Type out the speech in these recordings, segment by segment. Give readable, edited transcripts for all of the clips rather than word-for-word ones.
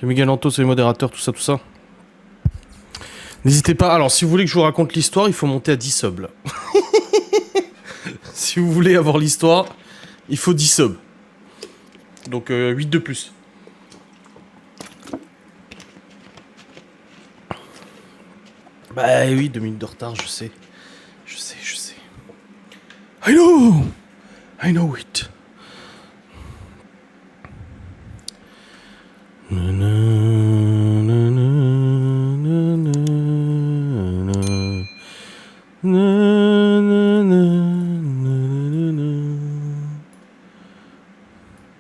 Le Miguel Anto, c'est les modérateurs, tout ça, tout ça. N'hésitez pas. Alors, si vous voulez que je vous raconte l'histoire, il faut monter à 10 subs, là. Si vous voulez avoir l'histoire, il faut 10 subs. Donc, 8 de plus. Bah oui, 2 minutes de retard, je sais. Je sais. I know it.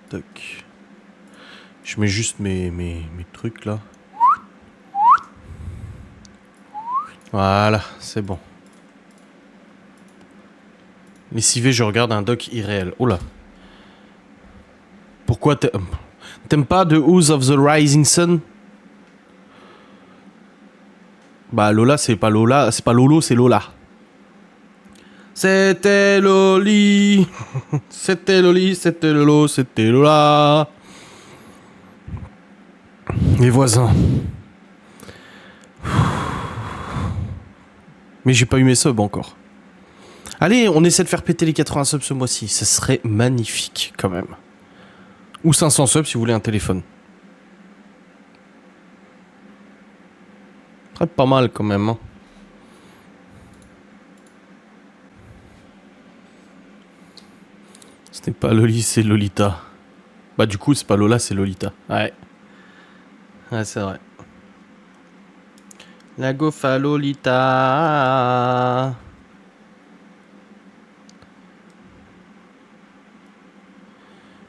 Tac. Je mets juste mes trucs là. Voilà, c'est bon. Lessivé, je regarde un doc irréel. Oh là. Pourquoi t'aimes pas The House of the Rising Sun? Bah Lola, c'est pas Lola, c'est pas Lolo, c'est Lola. C'était Loli. C'était Loli, c'était Lolo, c'était Lola. Les voisins. Mais j'ai pas eu mes subs encore. Allez, on essaie de faire péter les 80 subs ce mois-ci. Ça serait magnifique, quand même. Ou 500 subs si vous voulez un téléphone. Très pas mal, quand même. Hein. Ce n'est pas Loli, c'est Lolita. Bah, du coup, c'est pas Lola, c'est Lolita. Ouais. Ouais, c'est vrai. La gofa Lolita.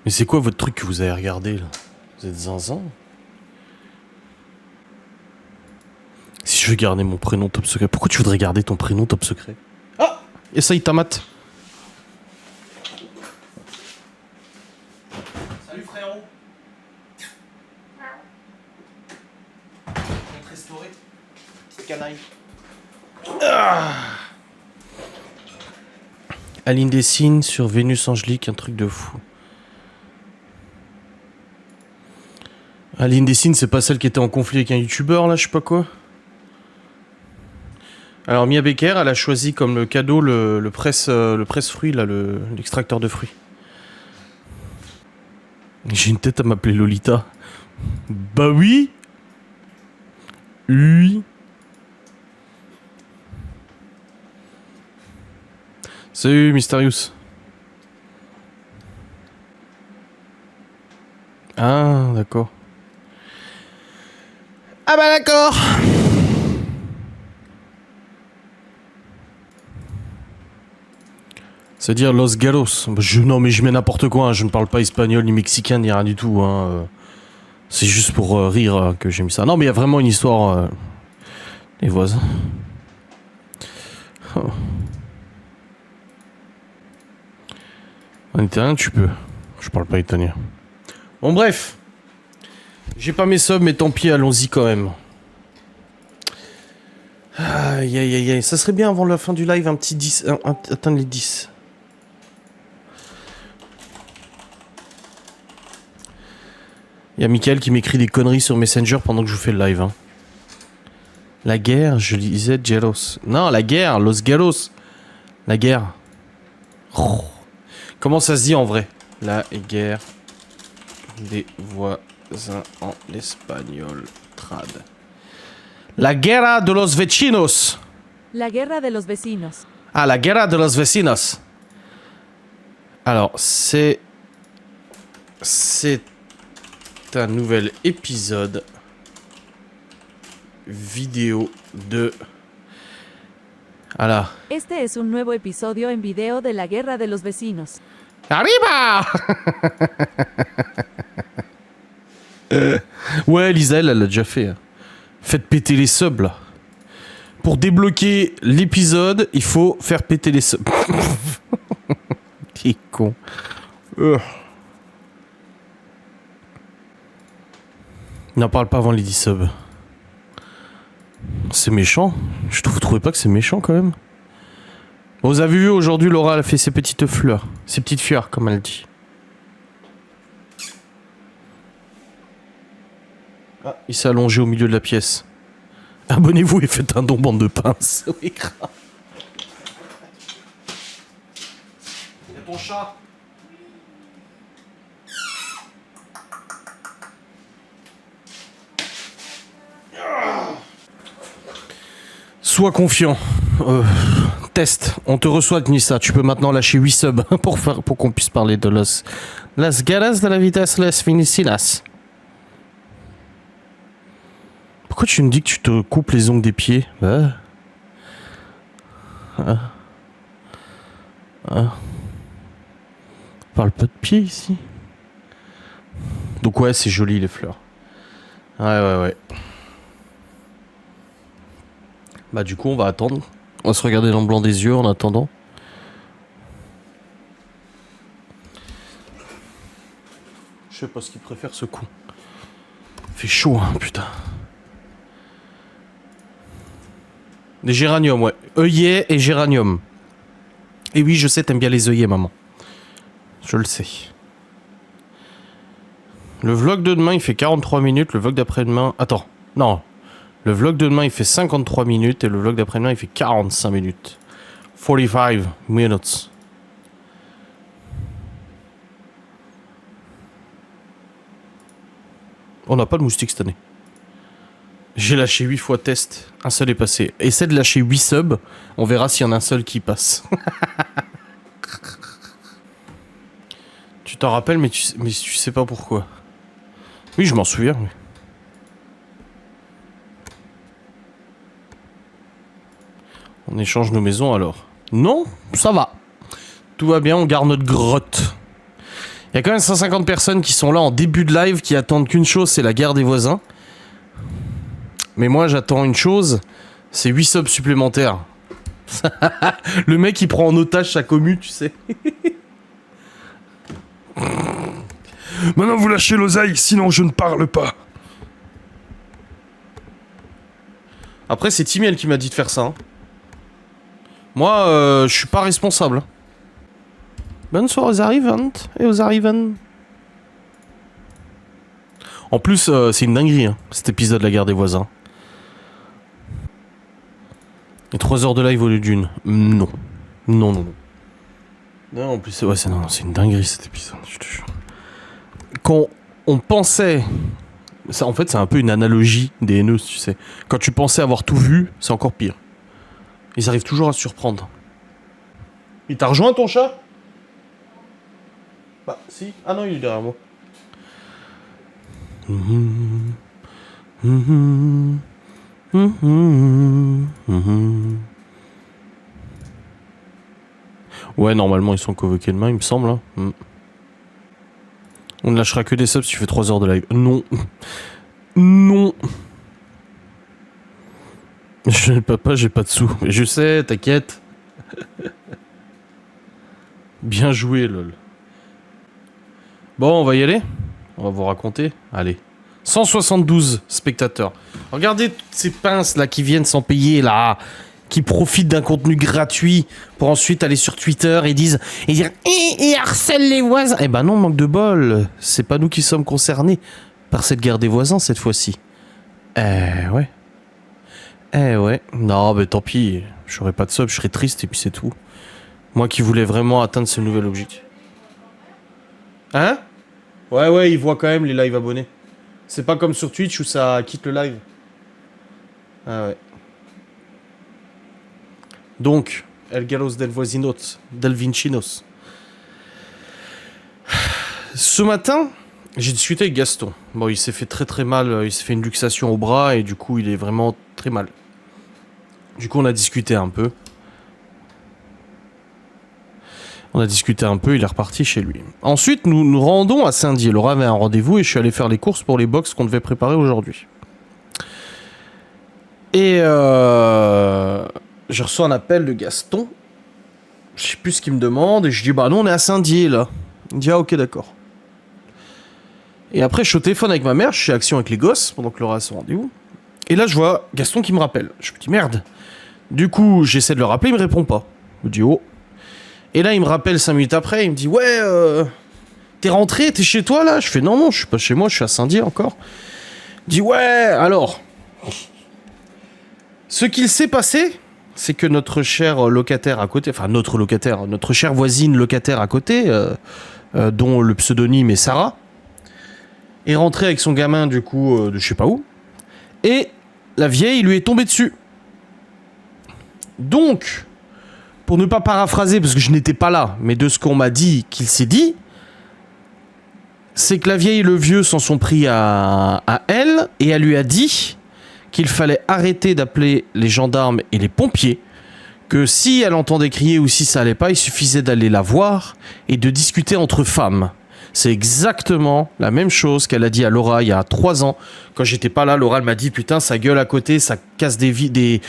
Mais c'est quoi votre truc que vous avez regardé là? Vous êtes zinzin? Si je veux garder mon prénom top secret, pourquoi tu voudrais garder ton prénom top secret? Ah! Essaye ta mat. Salut frérot. Je vais te restaurer. Petite canaille. Ah! Aline Dessine sur Vénus Angélique, un truc de fou. Aline Dessine, c'est pas celle qui était en conflit avec un youtubeur là, je sais pas quoi. Alors Mia Becker, elle a choisi comme cadeau le presse-fruit là, l'extracteur de fruits. J'ai une tête à m'appeler Lolita. Bah oui. Oui. Salut Mysterious. Ah d'accord. Ah bah d'accord. C'est-à-dire Los Galos. Non mais je mets n'importe quoi, hein. Je ne parle pas espagnol ni mexicain ni rien du tout. Hein. C'est juste pour rire que j'ai mis ça. Non mais il y a vraiment une histoire. Les voisins. Oh. En italien tu peux. Je parle pas italien. Bon bref. J'ai pas mes subs mais tant pis, allons-y quand même. Aïe aïe aïe aïe. Ça serait bien avant la fin du live un petit 10. Atteindre les 10. Il y a Mickaël qui m'écrit des conneries sur Messenger pendant que je vous fais le live. Hein. La guerre, je lisais Gelos. Non, la guerre, Los Galos. La guerre. Oh. Comment ça se dit en vrai? La guerre des voisins en espagnol trad. La guerra de los vecinos. La guerra de los vecinos. Ah, la guerra de los vecinos. Alors, c'est un nouvel épisode vidéo de... Voilà. Este es un nuevo episodio en video de la guerra de los vecinos. Arriba. Ouais, Lisa, elle l'a déjà fait. Faites péter les subs, là. Pour débloquer l'épisode, il faut faire péter les subs. T'es con. N'en parle pas avant les 10 subs. C'est méchant. Vous trouvez pas que c'est méchant quand même? Bon, vous avez vu aujourd'hui, Laura elle a fait ses petites fleurs. Ses petites fleurs, comme elle dit. Ah, il s'est allongé au milieu de la pièce. Abonnez-vous et faites un don, bande de pinces. Oui, grave. Il y a ton chat. Sois confiant. Test. On te reçoit, Nissa. Tu peux maintenant lâcher 8 subs pour qu'on puisse parler de las galas de la vitesse les finicinas. Pourquoi tu me dis que tu te coupes les ongles des pieds? Bah. On parle pas de pieds ici. Donc ouais, c'est joli les fleurs. Ouais. Bah du coup, on va attendre. On va se regarder dans le blanc des yeux en attendant. Je sais pas ce qu'il préfère ce coup. Il fait chaud, hein, putain. Des géraniums, ouais. œillets et géranium. Et oui, je sais, t'aimes bien les œillets, maman. Je le sais. Le vlog de demain, il fait 43 minutes. Le vlog d'après-demain... Attends, non. Le vlog de demain, il fait 53 minutes. Et le vlog d'après-demain, il fait 45 minutes. 45 minutes. On n'a pas de moustique cette année. J'ai lâché 8 fois test. Un seul est passé. Essaie de lâcher 8 subs. On verra s'il y en a un seul qui passe. Tu t'en rappelles, mais tu sais pas pourquoi. Oui, je m'en souviens. Oui. On échange nos maisons alors. Non, ça va. Tout va bien, on garde notre grotte. Il y a quand même 150 personnes qui sont là en début de live qui attendent qu'une chose, c'est la guerre des voisins. Mais moi, j'attends une chose, c'est 8 subs supplémentaires. Le mec, il prend en otage sa commu, tu sais. Maintenant, vous lâchez l'oseille, sinon je ne parle pas. Après, c'est Timiel qui m'a dit de faire ça. Hein. Moi, je suis pas responsable. Bonne soirée aux arrivantes et aux arrivants. En plus, c'est une dinguerie, hein, cet épisode de la guerre des voisins. Et 3 heures de live au lieu d'une. Non. Non, en plus, ouais, c'est une dinguerie cet épisode, je te jure. Quand on pensait... Ça, en fait, c'est un peu une analogie des haineuses, tu sais. Quand tu pensais avoir tout vu, c'est encore pire. Ils arrivent toujours à se surprendre. Il t'a rejoint, ton chat? Bah, si. Ah non, il est derrière moi. Ouais, normalement, ils sont convoqués demain, il me semble. Hein. On ne lâchera que des subs si tu fais 3 heures de live. Non. Non. Papa, j'ai pas de sous. Mais je sais, t'inquiète. Bien joué, lol. Bon, on va y aller. On va vous raconter. Allez. 172 spectateurs. Regardez toutes ces pinces là qui viennent sans payer là, qui profitent d'un contenu gratuit pour ensuite aller sur Twitter et dire et harcèlent les voisins. Eh ben non, manque de bol. C'est pas nous qui sommes concernés par cette guerre des voisins cette fois-ci. Ouais. Non, mais tant pis. J'aurais pas de sub, je serais triste et puis c'est tout. Moi qui voulais vraiment atteindre ce nouvel objectif. Hein? Ouais, ils voient quand même les live abonnés. C'est pas comme sur Twitch où ça quitte le live. Ah ouais. Donc, El Galos del Voisinos, del Vincinos. Ce matin, j'ai discuté avec Gaston. Bon, il s'est fait très mal, il s'est fait une luxation au bras et du coup, il est vraiment très mal. Du coup, on a discuté un peu. Il est reparti chez lui. Ensuite, nous nous rendons à Saint-Dié. Laura avait un rendez-vous et je suis allé faire les courses pour les box qu'on devait préparer aujourd'hui. Et je reçois un appel de Gaston. Je sais plus ce qu'il me demande et je dis bah non, on est à Saint-Dié là. Il me dit ah ok d'accord. Et après je suis au téléphone avec ma mère, je suis à Action avec les gosses pendant que Laura a son rendez-vous. Et là je vois Gaston qui me rappelle. Je me dis merde. Du coup j'essaie de le rappeler, il me répond pas. Je me dis oh. Et là, il me rappelle 5 minutes après, il me dit « Ouais, t'es rentré, t'es chez toi, là ?» Je fais « Non, je suis pas chez moi, je suis à Saint-Dié encore. » Il dit, ouais, alors... Ce qu'il s'est passé, c'est que notre cher locataire à côté, enfin notre chère voisine locataire à côté, dont le pseudonyme est Sarah, est rentrée avec son gamin du coup de je sais pas où, et la vieille lui est tombée dessus. Donc, pour ne pas paraphraser, parce que je n'étais pas là, mais de ce qu'on m'a dit qu'il s'est dit, c'est que la vieille et le vieux s'en sont pris à elle, et elle lui a dit qu'il fallait arrêter d'appeler les gendarmes et les pompiers, que si elle entendait crier ou si ça allait pas, il suffisait d'aller la voir et de discuter entre femmes. C'est exactement la même chose qu'elle a dit à Laura il y a 3 ans. Quand j'étais pas là, Laura elle m'a dit putain ça gueule à côté, ça casse des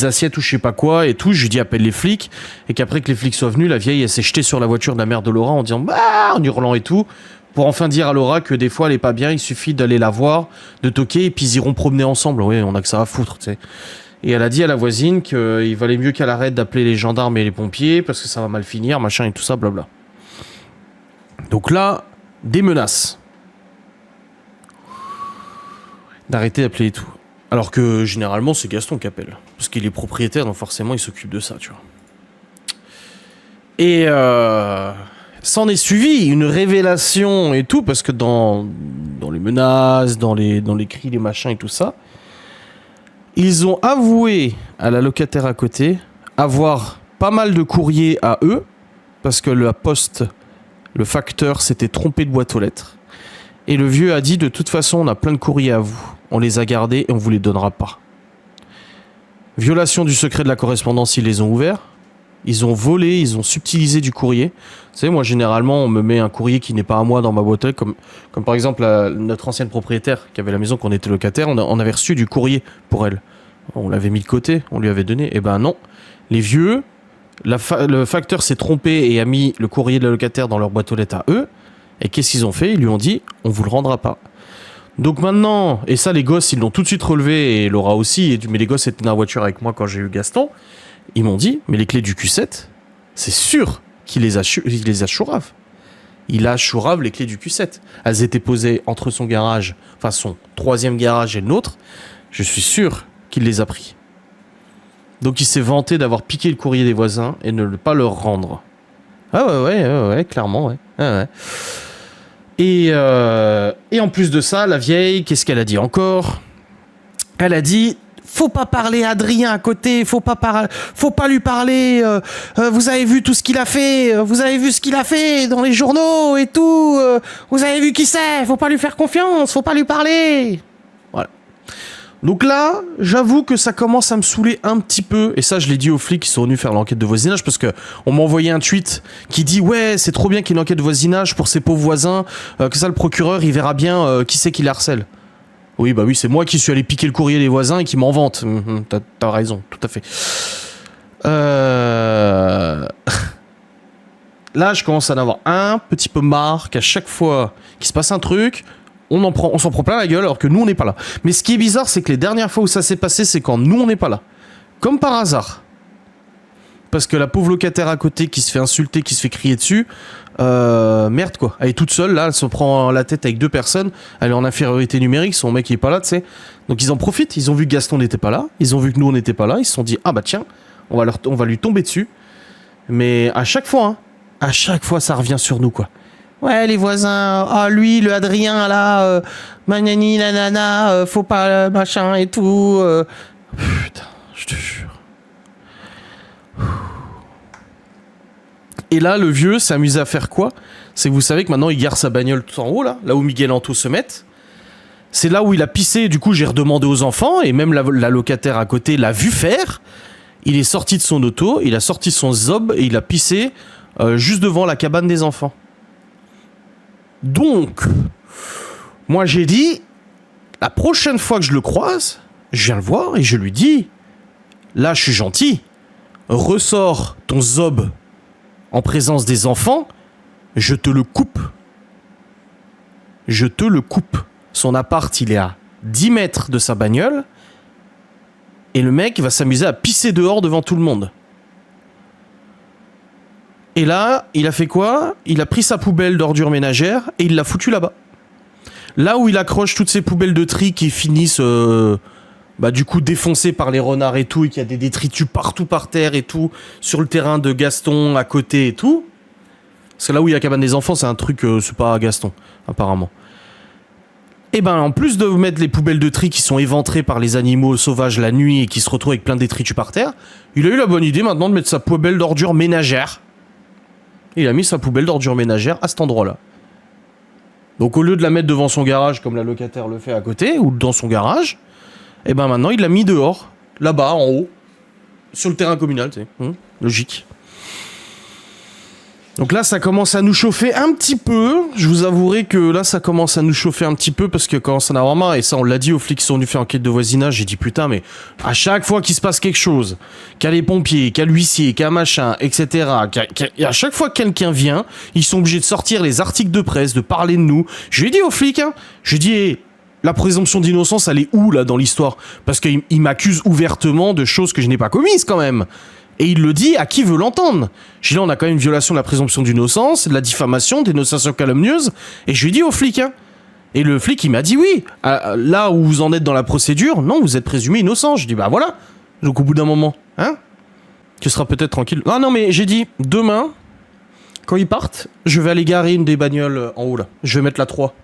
assiettes ou je sais pas quoi et tout. Je lui dis appelle les flics et qu'après que les flics soient venus, la vieille elle s'est jetée sur la voiture de la mère de Laura en disant bah en hurlant et tout. Pour enfin dire à Laura que des fois elle est pas bien, il suffit d'aller la voir, de toquer et puis ils iront promener ensemble. Oui, on a que ça à foutre, tu sais. Et elle a dit à la voisine qu'il valait mieux qu'elle arrête d'appeler les gendarmes et les pompiers parce que ça va mal finir, machin et tout ça, blabla. Donc là, des menaces. D'arrêter d'appeler et tout. Alors que généralement c'est Gaston qui appelle. Parce qu'il est propriétaire, donc forcément il s'occupe de ça, tu vois. Et s'en est suivi une révélation et tout, parce que dans les menaces, dans les cris, les machins et tout ça, ils ont avoué à la locataire à côté avoir pas mal de courriers à eux, parce que la poste, le facteur s'était trompé de boîte aux lettres. Et le vieux a dit de toute façon on a plein de courriers à vous, on les a gardés et on vous les donnera pas. Violation du secret de la correspondance, ils les ont ouverts. Ils ont volé, ils ont subtilisé du courrier. Vous savez, moi, généralement, on me met un courrier qui n'est pas à moi dans ma boîte aux lettres, comme par exemple notre ancienne propriétaire qui avait la maison, qu'on était locataire, on avait reçu du courrier pour elle. On l'avait mis de côté, on lui avait donné. Eh ben non, les vieux, le facteur s'est trompé et a mis le courrier de la locataire dans leur boîte aux lettres à eux. Et qu'est-ce qu'ils ont fait? Ils lui ont dit, on vous le rendra pas. Donc maintenant, et ça les gosses, ils l'ont tout de suite relevé, et Laura aussi, mais les gosses étaient dans la voiture avec moi quand j'ai eu Gaston. Ils m'ont dit, mais les clés du Q7, c'est sûr qu'il les a chourave. Il a chourave les clés du Q7. Elles étaient posées entre son garage, enfin son 3e garage et le nôtre. Je suis sûr qu'il les a pris. Donc il s'est vanté d'avoir piqué le courrier des voisins et ne pas leur rendre. Ah ouais, clairement, ouais. Ah ouais. Et en plus de ça, la vieille, qu'est-ce qu'elle a dit encore? Elle a dit... Faut pas parler à Adrien à côté, faut pas lui parler. Vous avez vu tout ce qu'il a fait, vous avez vu ce qu'il a fait dans les journaux et tout. Vous avez vu qui c'est, faut pas lui faire confiance, faut pas lui parler. Voilà. Donc là, j'avoue que ça commence à me saouler un petit peu. Et ça, je l'ai dit aux flics qui sont venus faire l'enquête de voisinage parce que on m'a envoyé un tweet qui dit ouais, c'est trop bien qu'il y ait une enquête de voisinage pour ces pauvres voisins, que ça le procureur il verra bien qui c'est qui les harcèle. Oui, bah oui, c'est moi qui suis allé piquer le courrier des voisins et qui m'en vante. T'as raison, tout à fait. Là, je commence à en avoir un petit peu marre qu'à chaque fois qu'il se passe un truc, on s'en prend plein la gueule alors que nous, on n'est pas là. Mais ce qui est bizarre, c'est que les dernières fois où ça s'est passé, c'est quand nous, on n'est pas là. Comme par hasard. Parce que la pauvre locataire à côté qui se fait insulter, qui se fait crier dessus, merde quoi. Elle est toute seule là, elle se prend la tête avec 2 personnes, elle est en infériorité numérique, son mec il est pas là, tu sais. Donc ils en profitent, ils ont vu que Gaston n'était pas là, ils ont vu que nous on n'était pas là, ils se sont dit ah bah tiens, on va lui tomber dessus. Mais à chaque fois ça revient sur nous quoi. Ouais les voisins, ah lui le Adrien là, manani nanana, faut pas machin et tout. Putain, je te jure. Et là, le vieux s'est amusé à faire quoi? C'est que vous savez que maintenant, il gare sa bagnole tout en haut, là où Miguel Anto se met. C'est là où il a pissé. Du coup, j'ai redemandé aux enfants, et même la locataire à côté l'a vu faire. Il est sorti de son auto, il a sorti son zob, et il a pissé juste devant la cabane des enfants. Donc, moi, j'ai dit, la prochaine fois que je le croise, je viens le voir, et je lui dis, là, je suis gentil, ressors ton zob en présence des enfants, je te le coupe. Je te le coupe. Son appart, il est à 10 mètres de sa bagnole. Et le mec va s'amuser à pisser dehors devant tout le monde. Et là, il a fait quoi? Il a pris sa poubelle d'ordures ménagères et il l'a foutu là-bas. là où il accroche toutes ces poubelles de tri qui finissent du coup défoncées par les renards et tout, et qu'il y a des détritus partout par terre et tout, sur le terrain de Gaston à côté et tout. Parce que là où il y a la cabane des enfants, c'est un truc, c'est pas Gaston, apparemment. Et ben en plus de mettre les poubelles de tri qui sont éventrées par les animaux sauvages la nuit et qui se retrouvent avec plein de détritus par terre, il a eu la bonne idée maintenant de mettre sa poubelle d'ordures ménagère. Il a mis sa poubelle d'ordures ménagère à cet endroit-là. Donc au lieu de la mettre devant son garage comme la locataire le fait à côté, ou dans son garage, et ben maintenant il l'a mis dehors, là-bas, en haut, sur le terrain communal, tu sais. Logique. Donc là, ça commence à nous chauffer un petit peu. Je vous avouerai que là, ça commence à nous chauffer un petit peu parce que quand ça n'a vraiment... Et ça, on l'a dit aux flics qui sont venus faire enquête de voisinage. J'ai dit, putain, mais à chaque fois qu'il se passe quelque chose, qu'il y a les pompiers, qu'il y a l'huissier, qu'il y a machin, etc., à chaque fois que quelqu'un vient, ils sont obligés de sortir les articles de presse, de parler de nous. Je lui ai dit aux flics, je lui ai dit, hey, la présomption d'innocence, elle est où, là, dans l'histoire? Parce qu'il m'accuse ouvertement de choses que je n'ai pas commises, quand même. Et il le dit à qui veut l'entendre. J'ai dit là, on a quand même une violation de la présomption d'innocence, de la diffamation, dénonciation calomnieuse. Et je lui ai dit au flic, Et le flic, il m'a dit oui. Là où vous en êtes dans la procédure, non, vous êtes présumé innocent. Je dis bah voilà. Donc au bout d'un moment, tu seras peut-être tranquille. Non, mais j'ai dit, demain, quand ils partent, je vais aller garer une des bagnoles en haut là. Je vais mettre la 3.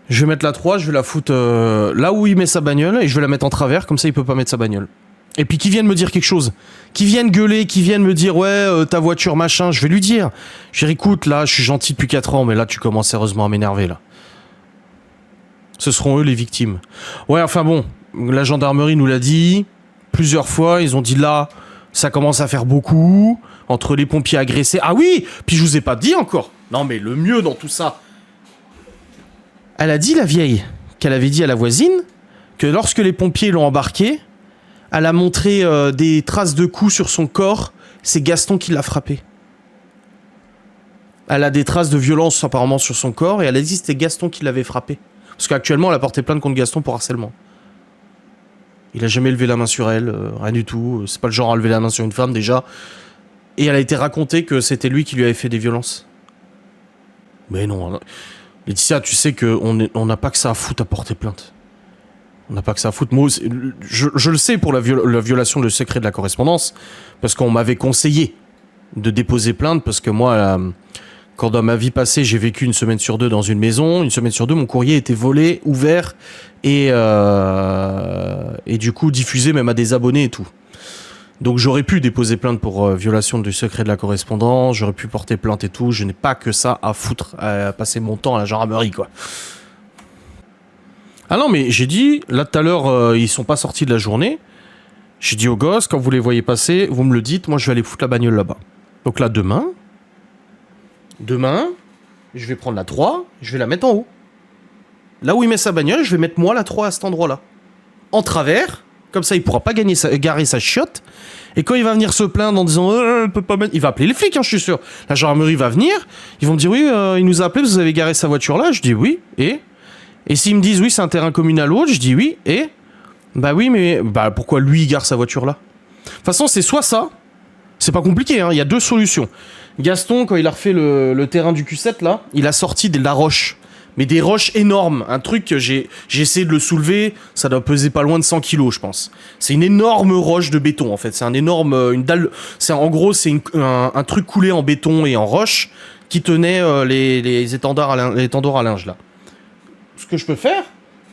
Je vais la foutre là où il met sa bagnole et je vais la mettre en travers, comme ça il peut pas mettre sa bagnole. Et puis qu'ils viennent me dire quelque chose, qu'ils viennent gueuler, qu'ils viennent me dire ouais ta voiture machin, je vais lui dire. Je vais dire écoute là je suis gentil depuis 4 ans mais là tu commences sérieusement à m'énerver là. Ce seront eux les victimes. Ouais enfin bon, la gendarmerie nous l'a dit plusieurs fois, ils ont dit là ça commence à faire beaucoup, entre les pompiers agressés. Ah oui, puis je vous ai pas dit encore. Non mais le mieux dans tout ça. Elle a dit la vieille qu'elle avait dit à la voisine que lorsque les pompiers l'ont embarquée, elle a montré des traces de coups sur son corps. C'est Gaston qui l'a frappé. Elle a des traces de violence apparemment sur son corps et elle a dit que c'était Gaston qui l'avait frappé. Parce qu'actuellement, elle a porté plainte contre Gaston pour harcèlement. Il a jamais levé la main sur elle, rien du tout. C'est pas le genre à lever la main sur une femme déjà. Et elle a été racontée que c'était lui qui lui avait fait des violences. Mais non. Laetitia, tu sais qu'on n'a pas que ça à foutre à porter plainte. On n'a pas que ça à foutre. Moi, je le sais pour la violation du secret de la correspondance, parce qu'on m'avait conseillé de déposer plainte, parce que moi, quand dans ma vie passée, j'ai vécu 1 semaine sur 2 dans une maison, 1 semaine sur 2, mon courrier était volé, ouvert, et du coup diffusé même à des abonnés et tout. Donc j'aurais pu déposer plainte pour violation du secret de la correspondance, j'aurais pu porter plainte et tout, je n'ai pas que ça à foutre, à passer mon temps à la gendarmerie, quoi. Ah non, mais j'ai dit, là tout à l'heure, ils sont pas sortis de la journée. J'ai dit aux gosses, quand vous les voyez passer, vous me le dites, moi je vais aller foutre la bagnole là-bas. Donc là, demain, je vais prendre la 3, je vais la mettre en haut. Là où il met sa bagnole, je vais mettre moi la 3 à cet endroit-là. En travers, comme ça il pourra pas garer sa chiotte. Et quand il va venir se plaindre en disant on peut pas mettre... Il va appeler les flics, je suis sûr. La gendarmerie va venir, ils vont me dire oui, il nous a appelé, vous avez garé sa voiture là. Je dis oui, et s'ils me disent oui, c'est un terrain communal ou autre, je dis oui, et bah oui, mais bah pourquoi lui il gare sa voiture là? De toute façon, c'est soit ça, c'est pas compliqué, il y a 2 solutions. Gaston, quand il a refait le terrain du Q7 là, il a sorti de la roche, mais des roches énormes, un truc que j'ai essayé de le soulever, ça doit peser pas loin de 100 kilos, je pense. C'est une énorme roche de béton en fait, c'est un énorme, une dalle, en gros c'est un truc coulé en béton et en roche qui tenait les étendards à linge là. Ce que je peux faire,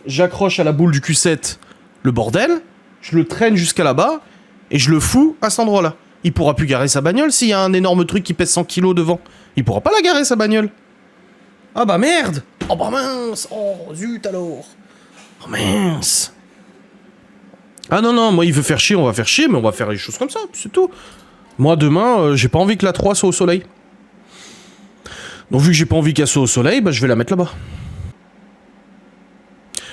j'accroche à la boule du Q7 le bordel, je le traîne jusqu'à là-bas et je le fous à cet endroit-là. Il pourra plus garer sa bagnole s'il y a un énorme truc qui pèse 100 kilos devant. Il pourra pas la garer sa bagnole. Ah bah merde! Oh bah mince! Oh zut alors! Oh mince! Ah non, moi il veut faire chier, on va faire chier, mais on va faire les choses comme ça, c'est tout. Moi demain, j'ai pas envie que la 3 soit au soleil. Donc vu que j'ai pas envie qu'elle soit au soleil, bah je vais la mettre là-bas.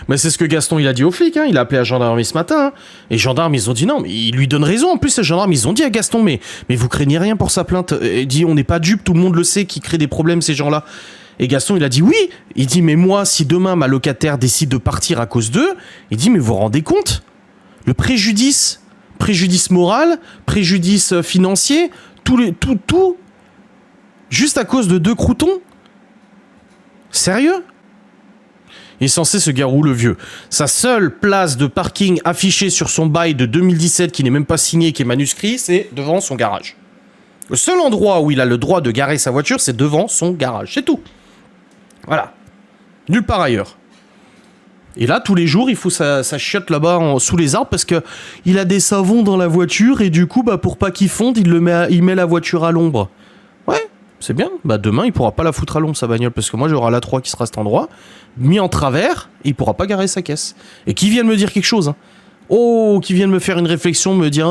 Mais c'est ce que Gaston il a dit aux flics, il a appelé la gendarmerie ce matin, et les gendarmes ils ont dit non, mais ils lui donnent raison, en plus les gendarmes ils ont dit à Gaston, mais vous craignez rien pour sa plainte, il dit on n'est pas dupes, tout le monde le sait, qui crée des problèmes ces gens-là. Et Gaston il a dit oui, il dit mais moi si demain ma locataire décide de partir à cause d'eux, il dit mais vous vous rendez compte? Le préjudice moral, préjudice financier, tout, juste à cause de 2 croutons? Sérieux? Il est censé se garer où, le vieux? Sa seule place de parking affichée sur son bail de 2017, qui n'est même pas signé, qui est manuscrit, c'est devant son garage. Le seul endroit où il a le droit de garer sa voiture, c'est devant son garage. C'est tout. Voilà. Nulle part ailleurs. Et là, tous les jours, il faut sa chiotte là-bas sous les arbres parce que il a des savons dans la voiture et du coup, bah, pour pas qu'il fonde, il met la voiture à l'ombre. Ouais, c'est bien. Bah, demain, il pourra pas la foutre à l'ombre, sa bagnole, parce que moi, j'aurai l'A3 qui sera à cet endroit, mis en travers, et il pourra pas garer sa caisse. Et qui vienne me dire quelque chose, hein. Oh, qui vienne me faire une réflexion, me dire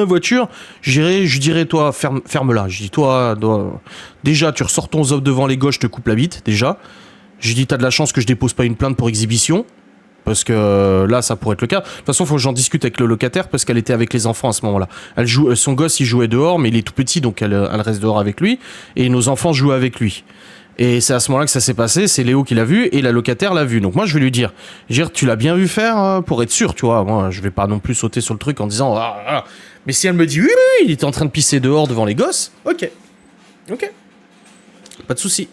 voiture, je dirais toi, ferme-la. Je dis toi, déjà, tu ressors ton zob devant les gauches, je te coupe la bite, déjà. Je dis, t'as de la chance que je dépose pas une plainte pour exhibition. Parce que là, ça pourrait être le cas. De toute façon, faut que j'en discute avec le locataire parce qu'elle était avec les enfants à ce moment-là. Son gosse, il jouait dehors, mais il est tout petit, donc elle reste dehors avec lui. Et nos enfants jouaient avec lui. Et c'est à ce moment-là que ça s'est passé. C'est Léo qui l'a vu et la locataire l'a vu. Donc moi, je vais lui dire, tu l'as bien vu faire pour être sûr, tu vois. Moi, je vais pas non plus sauter sur le truc en disant, ah. Mais si elle me dit, oui, il était en train de pisser dehors devant les gosses, ok. Pas de souci.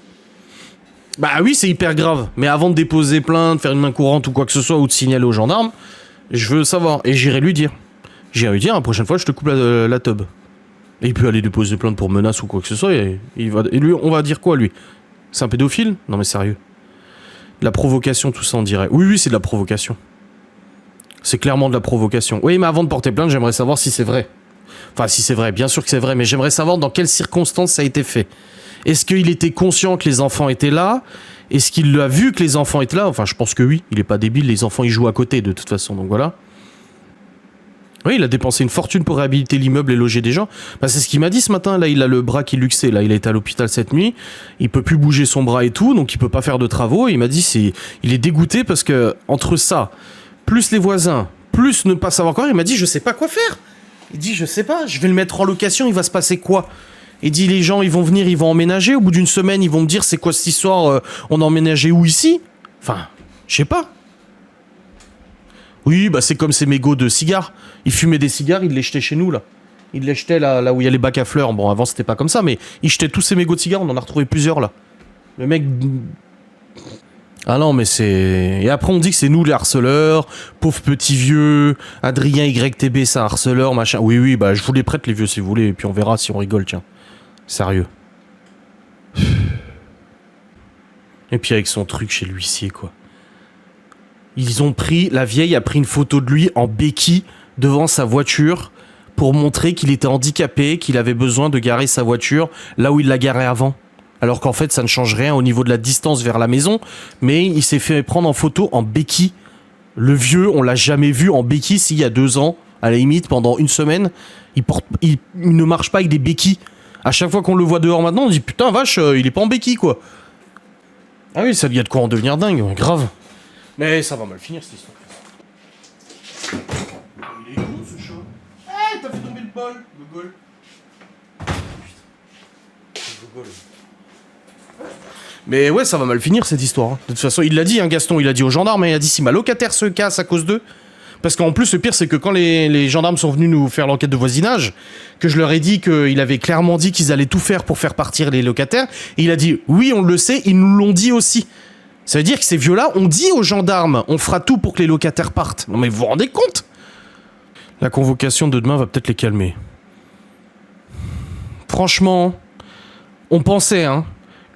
Bah oui, c'est hyper grave. Mais avant de déposer plainte, faire une main courante ou quoi que ce soit, ou de signaler aux gendarmes, je veux savoir. Et j'irai lui dire. La prochaine fois, je te coupe la tub. Et il peut aller déposer plainte pour menace ou quoi que ce soit. Et lui, on va dire quoi, lui? C'est un pédophile? Non mais sérieux. De la provocation, tout ça, on dirait. Oui, c'est de la provocation. C'est clairement de la provocation. Oui, mais avant de porter plainte, j'aimerais savoir si c'est vrai. Enfin, si c'est vrai, bien sûr que c'est vrai, mais j'aimerais savoir dans quelles circonstances ça a été fait. Est-ce qu'il était conscient que les enfants étaient là? Est-ce qu'il a vu que les enfants étaient là? Enfin, je pense que oui. Il est pas débile, les enfants, ils jouent à côté, de toute façon, donc voilà. Oui, il a dépensé une fortune pour réhabiliter l'immeuble et loger des gens. Bah, c'est ce qu'il m'a dit ce matin. Là, il a le bras qui luxait. Là, il a été à l'hôpital cette nuit. Il peut plus bouger son bras et tout, donc il peut pas faire de travaux. Et il m'a dit, il est dégoûté parce que, entre ça, plus les voisins, plus ne pas savoir quoi, il m'a dit, je sais pas quoi faire. Il dit, je sais pas, je vais le mettre en location, il va se passer quoi? Il dit, les gens, ils vont venir, ils vont emménager. Au bout d'une semaine, ils vont me dire, c'est quoi cette histoire? On a emménagé où ici? Enfin, je sais pas. Oui, bah c'est comme ces mégots de cigares. Il fumait des cigares, il les jetait chez nous, là. Il les jetait là où il y a les bacs à fleurs. Bon, avant, c'était pas comme ça, mais il jetait tous ces mégots de cigares. On en a retrouvé plusieurs, là. Le mec... Ah non, mais c'est... Et après, on dit que c'est nous, les harceleurs. Pauvre petit vieux. Adrien YTB, c'est un harceleur, machin. Oui, bah je vous les prête, les vieux, si vous voulez. Et puis on verra si on rigole, tiens. Sérieux. Et puis avec son truc chez l'huissier, quoi. La vieille a pris une photo de lui en béquille devant sa voiture pour montrer qu'il était handicapé, qu'il avait besoin de garer sa voiture là où il la garait avant. Alors qu'en fait, ça ne change rien au niveau de la distance vers la maison, mais il s'est fait prendre en photo en béquille. Le vieux, on l'a jamais vu en béquille s'il y a 2 ans, à la limite, pendant une semaine. Il ne marche pas avec des béquilles. À chaque fois qu'on le voit dehors maintenant, on dit putain, vache, il est pas en béquille, quoi. Ah oui, ça y a de quoi en devenir dingue, ouais, grave. Mais ça va mal finir, cette histoire. Il est cool, ce chat. Hey, t'as fait tomber le bol, Gogol. Putain. Mais ouais, ça va mal finir, cette histoire. De toute façon, il l'a dit, hein, Gaston, il a dit aux gendarmes, il a dit si ma locataire se casse à cause d'eux. Parce qu'en plus, le pire, c'est que quand les gendarmes sont venus nous faire l'enquête de voisinage, que je leur ai dit qu'il avait clairement dit qu'ils allaient tout faire pour faire partir les locataires, et il a dit oui, on le sait, ils nous l'ont dit aussi. Ça veut dire que ces vieux-là ont dit aux gendarmes on fera tout pour que les locataires partent. Non mais vous vous rendez compte? La convocation de demain va peut-être les calmer. Franchement, on pensait, hein,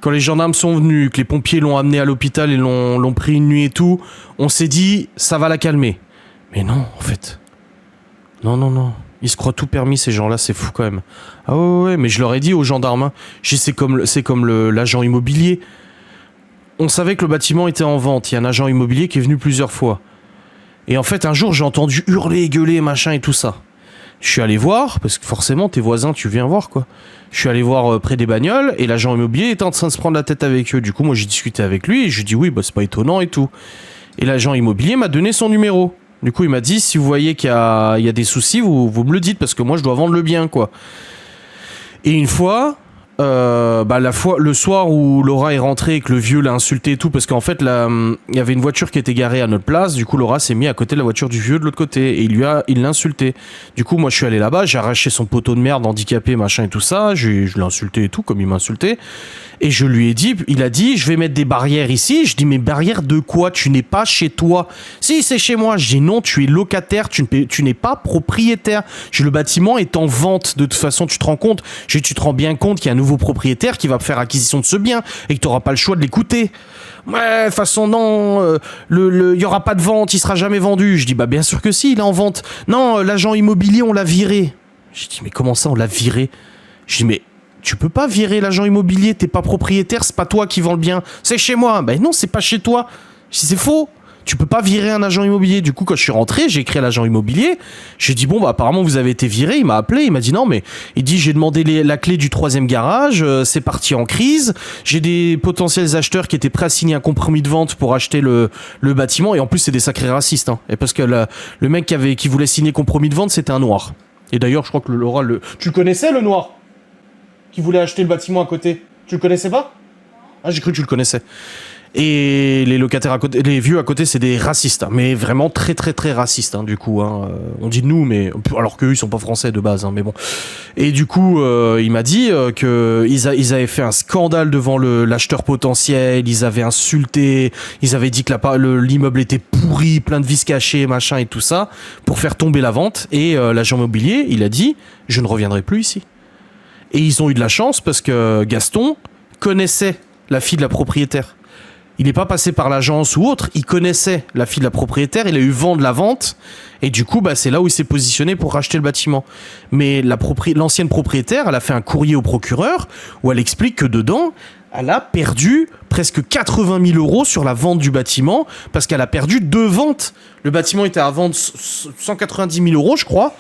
quand les gendarmes sont venus, que les pompiers l'ont amené à l'hôpital et l'ont pris une nuit et tout, on s'est dit ça va la calmer. Mais non, en fait. Non. Ils se croient tout permis, ces gens-là, c'est fou quand même. Ah ouais, mais je leur ai dit aux gendarmes, hein, c'est comme l'agent immobilier. On savait que le bâtiment était en vente. Il y a un agent immobilier qui est venu plusieurs fois. Et en fait, un jour, j'ai entendu hurler, gueuler, machin et tout ça. Je suis allé voir, parce que forcément, tes voisins, tu viens voir, quoi. Je suis allé voir près des bagnoles, et l'agent immobilier était en train de se prendre la tête avec eux. Du coup, moi, j'ai discuté avec lui, et je lui ai dit, oui, bah, c'est pas étonnant et tout. Et l'agent immobilier m'a donné son numéro. Du coup, il m'a dit, si vous voyez qu'il y a des soucis, vous me le dites, parce que moi, je dois vendre le bien, quoi. Et une fois, le soir où Laura est rentrée et que le vieux l'a insulté et tout, parce qu'en fait, il y avait une voiture qui était garée à notre place, du coup, Laura s'est mis à côté de la voiture du vieux de l'autre côté, et il l'a insulté. Du coup, moi, je suis allé là-bas, j'ai arraché son poteau de merde handicapé, machin et tout ça, je l'ai insulté et tout, comme il m'a insulté. Et je lui ai dit, il a dit, je vais mettre des barrières ici. Je dis, mais barrières de quoi? Tu n'es pas chez toi. Si, c'est chez moi. Je dis, non, tu es locataire, tu n'es pas propriétaire. Le bâtiment est en vente. De toute façon, tu te rends compte. Tu te rends bien compte qu'il y a un nouveau propriétaire qui va faire acquisition de ce bien et que tu n'auras pas le choix de l'écouter. Ouais, de toute façon, non, il y aura pas de vente, il sera jamais vendu. Je dis, bah, bien sûr que si, il est en vente. Non, l'agent immobilier, on l'a viré. Je dis, mais comment ça, on l'a viré? Je dis, mais tu peux pas virer l'agent immobilier, t'es pas propriétaire, c'est pas toi qui vends le bien, c'est chez moi. Ben non, c'est pas chez toi. C'est faux. Tu peux pas virer un agent immobilier. Du coup, quand je suis rentré, j'ai écrit à l'agent immobilier. J'ai dit, bon, bah, apparemment, vous avez été viré. Il m'a appelé. Il m'a dit, non, mais il dit, j'ai demandé la clé du 3e garage. C'est parti en crise. J'ai des potentiels acheteurs qui étaient prêts à signer un compromis de vente pour acheter le bâtiment. Et en plus, c'est des sacrés racistes. Hein. Et parce que le mec qui voulait signer compromis de vente, c'était un noir. Et d'ailleurs, je crois que Laura, tu le connaissais, le noir qui voulait acheter le bâtiment à côté. Tu le connaissais pas? Ah, j'ai cru que tu le connaissais. Et les locataires à côté, les vieux à côté, c'est des racistes, hein, mais vraiment très très très racistes, hein, du coup. Hein, on dit nous, mais alors qu'eux ils sont pas français de base, hein, mais bon. Et du coup, il m'a dit que ils avaient fait un scandale devant l'acheteur potentiel, ils avaient insulté, ils avaient dit que l'immeuble était pourri, plein de vis cachés, machin et tout ça, pour faire tomber la vente. Et l'agent immobilier, il a dit, je ne reviendrai plus ici. Et ils ont eu de la chance parce que Gaston connaissait la fille de la propriétaire. Il n'est pas passé par l'agence ou autre, il connaissait la fille de la propriétaire, il a eu vent de la vente, et du coup, bah, c'est là où il s'est positionné pour racheter le bâtiment. Mais l'ancienne propriétaire, elle a fait un courrier au procureur où elle explique que dedans, elle a perdu presque 80 000 € sur la vente du bâtiment, parce qu'elle a perdu 2 ventes. Le bâtiment était à vendre 190 000 €, je crois.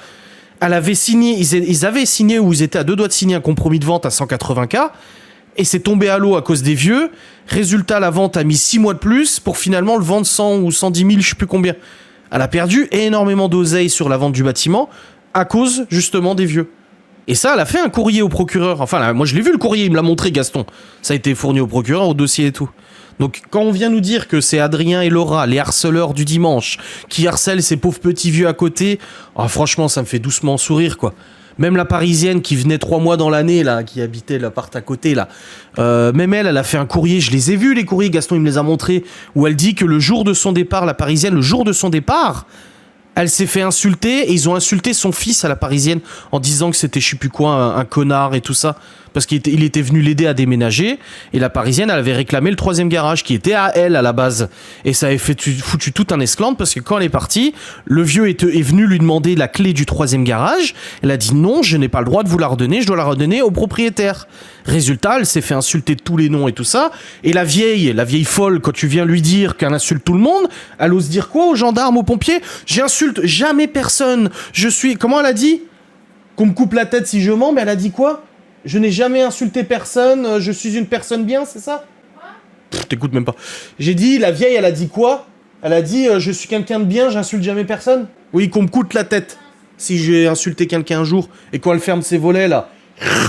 Elle avait signé, ils avaient signé, ou ils étaient à 2 doigts de signer un compromis de vente à 180K, et c'est tombé à l'eau à cause des vieux. Résultat, la vente a mis 6 mois de plus pour finalement le vendre 100 ou 110 000, je sais plus combien. Elle a perdu énormément d'oseille sur la vente du bâtiment à cause justement des vieux. Et ça, elle a fait un courrier au procureur. Enfin, là, moi je l'ai vu le courrier, il me l'a montré, Gaston. Ça a été fourni au procureur, au dossier et tout. Donc quand on vient nous dire que c'est Adrien et Laura, les harceleurs du dimanche, qui harcèlent ces pauvres petits vieux à côté, oh, franchement, ça me fait doucement sourire, quoi. Même la Parisienne qui venait 3 mois dans l'année, là, qui habitait l'appart à côté, là, même elle a fait un courrier, je les ai vus les courriers, Gaston il me les a montrés, où elle dit que le jour de son départ, la Parisienne, le jour de son départ, elle s'est fait insulter, et ils ont insulté son fils à la Parisienne, en disant que c'était je sais plus quoi, un connard et tout ça, parce qu'il était venu l'aider à déménager, et la Parisienne, elle avait réclamé le 3e garage, qui était à elle, à la base, et ça avait foutu tout un esclandre, parce que quand elle est partie, le vieux est venu lui demander la clé du 3e garage, elle a dit non, je n'ai pas le droit de vous la redonner, je dois la redonner au propriétaire. Résultat, elle s'est fait insulter de tous les noms et tout ça, et la vieille folle, quand tu viens lui dire qu'elle insulte tout le monde, elle ose dire quoi aux gendarmes, aux pompiers? J'insulte jamais personne, comment elle a dit? Qu'on me coupe la tête si je mens, mais elle a dit quoi? Je n'ai jamais insulté personne, je suis une personne bien, c'est ça? T'écoutes même pas. J'ai dit, la vieille, elle a dit quoi? Elle a dit, je suis quelqu'un de bien, j'insulte jamais personne? Oui, qu'on me coûte la tête si j'ai insulté quelqu'un un jour, et quand elle ferme ses volets, là,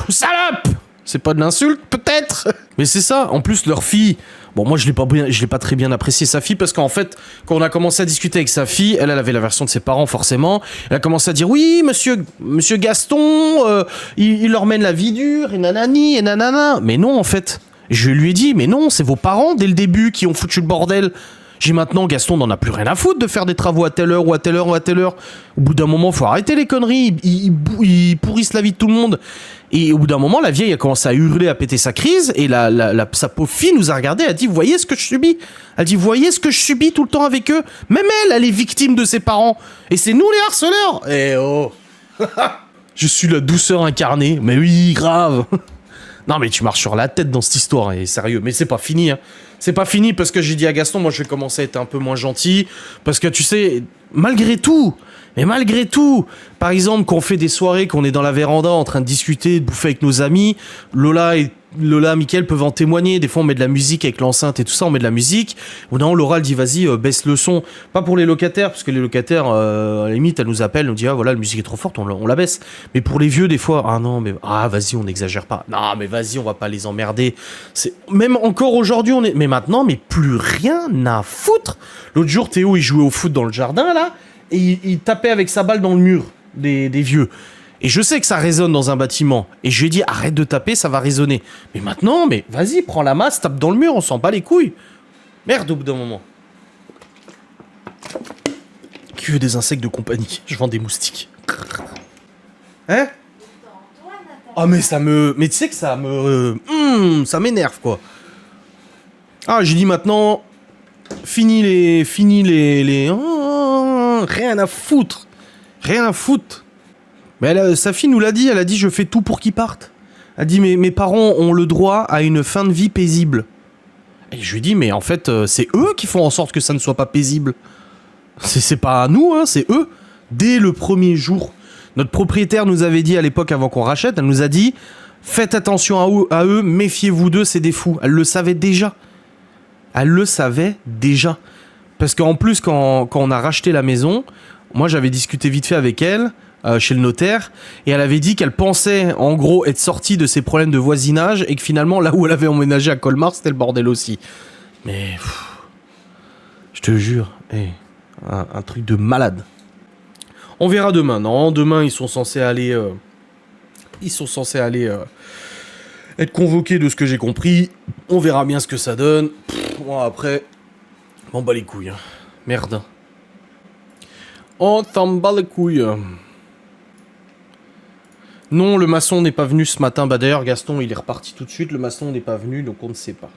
salope! C'est pas de l'insulte, peut-être? Mais c'est ça, en plus, leur fille... Bon, moi, je l'ai pas très bien apprécié, sa fille, parce qu'en fait, quand on a commencé à discuter avec sa fille, elle avait la version de ses parents, forcément. Elle a commencé à dire, oui, monsieur Gaston, il leur mène la vie dure, et nanani, et nanana. Mais non, en fait. Je lui ai dit, mais non, c'est vos parents, dès le début, qui ont foutu le bordel. J'ai maintenant, Gaston n'en a plus rien à foutre de faire des travaux à telle heure, ou à telle heure, ou à telle heure. Au bout d'un moment, faut arrêter les conneries. Ils pourrissent la vie de tout le monde. Et au bout d'un moment, la vieille a commencé à hurler, à péter sa crise, et sa pauvre fille nous a regardé, elle a dit, vous voyez ce que je subis? Elle dit, vous voyez ce que je subis tout le temps avec eux? Même elle est victime de ses parents. Et c'est nous les harceleurs. Eh oh. Je suis la douceur incarnée. Mais oui, grave. Non mais tu marches sur la tête dans cette histoire, et sérieux. Mais c'est pas fini, hein. C'est pas fini, parce que j'ai dit à Gaston, moi je vais commencer à être un peu moins gentil, parce que tu sais, malgré tout, par exemple, quand on fait des soirées, qu'on est dans la véranda en train de discuter, de bouffer avec nos amis, Lola Lola, Mickaël peuvent en témoigner. Des fois, on met de la musique avec l'enceinte et tout ça, on met de la musique. Ou non, Laura, elle dit, vas-y, baisse le son. Pas pour les locataires, parce que les locataires, à la limite, elle nous appelle, elle nous dit, ah voilà, la musique est trop forte, on la baisse. Mais pour les vieux, des fois, ah non, mais vas-y, on n'exagère pas. Non, mais vas-y, on va pas les emmerder. Même encore aujourd'hui, mais maintenant, mais plus rien à foutre. L'autre jour, Théo, il jouait au foot dans le jardin, là, et il tapait avec sa balle dans le mur des vieux. Et je sais que ça résonne dans un bâtiment. Et je lui ai dit, arrête de taper, ça va résonner. Mais maintenant, mais vas-y, prends la masse, tape dans le mur, on s'en bat les couilles. Merde, au bout d'un moment. Qui veut des insectes de compagnie? Je vends des moustiques. Hein? Ah, mais ça me... Mais tu sais que ça me... ça m'énerve, quoi. Ah, j'ai dit maintenant... Fini les... Oh, rien à foutre. Rien à foutre. Mais sa fille nous l'a dit, elle a dit je fais tout pour qu'ils partent. Elle a dit mes parents ont le droit à une fin de vie paisible. Et je lui dis mais en fait c'est eux qui font en sorte que ça ne soit pas paisible. C'est pas à nous, hein, c'est eux. Dès le premier jour, notre propriétaire nous avait dit à l'époque avant qu'on rachète, elle nous a dit faites attention à eux, méfiez-vous d'eux, c'est des fous. Elle le savait déjà. Elle le savait déjà. Parce qu'en plus quand on a racheté la maison, moi j'avais discuté vite fait avec elle. Chez le notaire, et elle avait dit qu'elle pensait en gros être sortie de ses problèmes de voisinage et que finalement là où elle avait emménagé à Colmar c'était le bordel aussi. Mais je te jure, un truc de malade. On verra demain. Non, demain ils sont censés aller être convoqués de ce que j'ai compris. On verra bien ce que ça donne. Bon, après on bat les couilles. Hein. Merde. On s'en bat les couilles. Non, le maçon n'est pas venu ce matin. Bah d'ailleurs, Gaston, il est reparti tout de suite. Le maçon n'est pas venu, donc on ne sait pas.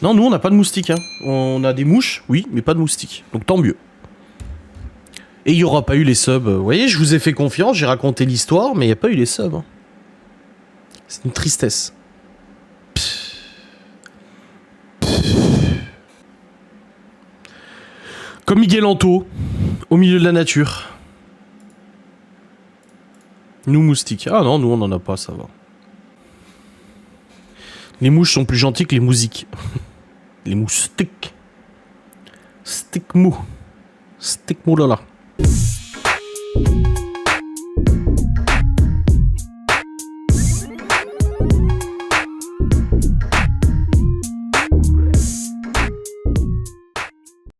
Non, nous, on n'a pas de moustiques. Hein. On a des mouches, oui, mais pas de moustiques. Donc tant mieux. Et il n'y aura pas eu les subs. Vous voyez, je vous ai fait confiance, j'ai raconté l'histoire, mais il n'y a pas eu les subs. Hein. C'est une tristesse. Comme Miguel Anto, au milieu de la nature. Nous, moustiques. Ah non, nous, on n'en a pas, ça va. Les mouches sont plus gentilles que les mousiques. Les moustiques. Stick mou. Stick mou là là.